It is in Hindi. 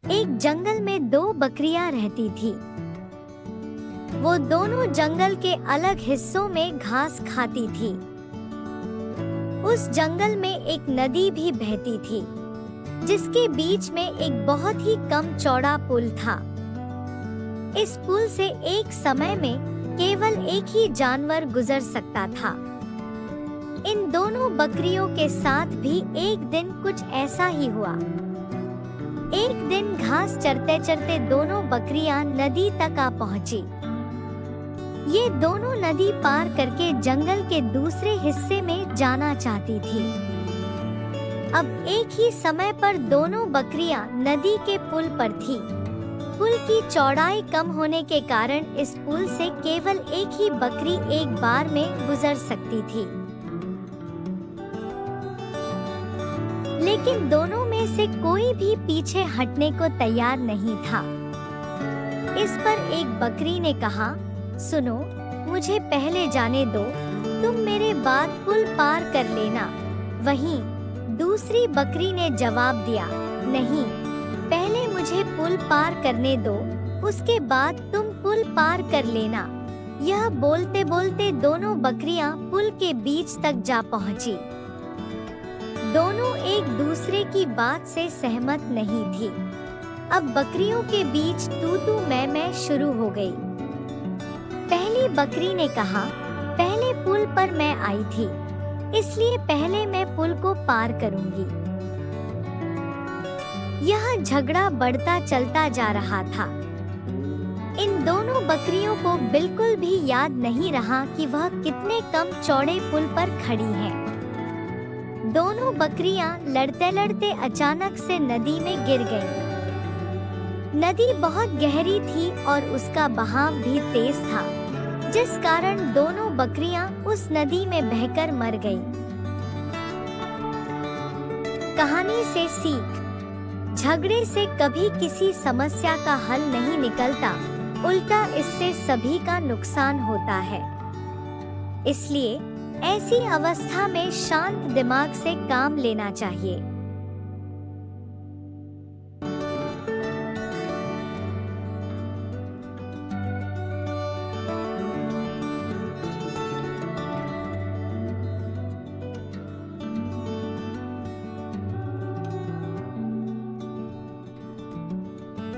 एक जंगल में दो बकरियां रहती थी। वो दोनों जंगल के अलग हिस्सों में घास खाती थी। उस जंगल में एक नदी भी बहती थी, जिसके बीच में एक बहुत ही कम चौड़ा पुल था। इस पुल से एक समय में केवल एक ही जानवर गुजर सकता था। इन दोनों बकरियों के साथ भी एक दिन कुछ ऐसा ही हुआ। एक दिन घास चरते चरते दोनों बकरियां नदी तक आ पहुंची। ये दोनों नदी पार करके जंगल के दूसरे हिस्से में जाना चाहती थी। अब एक ही समय पर दोनों बकरियां नदी के पुल पर थी। पुल की चौड़ाई कम होने के कारण इस पुल से केवल एक ही बकरी एक बार में गुजर सकती थी। लेकिन दोनों में से कोई भी पीछे हटने को तैयार नहीं था। इस पर एक बकरी ने कहा, सुनो, मुझे पहले जाने दो, तुम मेरे बाद पुल पार कर लेना। वहीं दूसरी बकरी ने जवाब दिया, नहीं, पहले मुझे पुल पार करने दो, उसके बाद तुम पुल पार कर लेना। यह बोलते बोलते दोनों बकरियां पुल के बीच तक जा पहुंची। दोनों एक दूसरे की बात से सहमत नहीं थी। अब बकरियों के बीच तू मैं शुरू हो गई। पहली बकरी ने कहा, पहले पुल पर मैं आई थी, इसलिए पहले मैं पुल को पार करूंगी। यह झगड़ा बढ़ता चलता जा रहा था। इन दोनों बकरियों को बिल्कुल भी याद नहीं रहा कि वह कितने कम चौड़े पुल पर खड़ी हैं। दोनों बकरियां लड़ते लड़ते अचानक से नदी में गिर गईं। नदी बहुत गहरी थी और उसका बहाव भी तेज था, जिस कारण दोनों बकरियां उस नदी में बहकर मर गईं। कहानी से सीख: झगड़े से कभी किसी समस्या का हल नहीं निकलता, उल्टा इससे सभी का नुकसान होता है। इसलिए ऐसी अवस्था में शांत दिमाग से काम लेना चाहिए।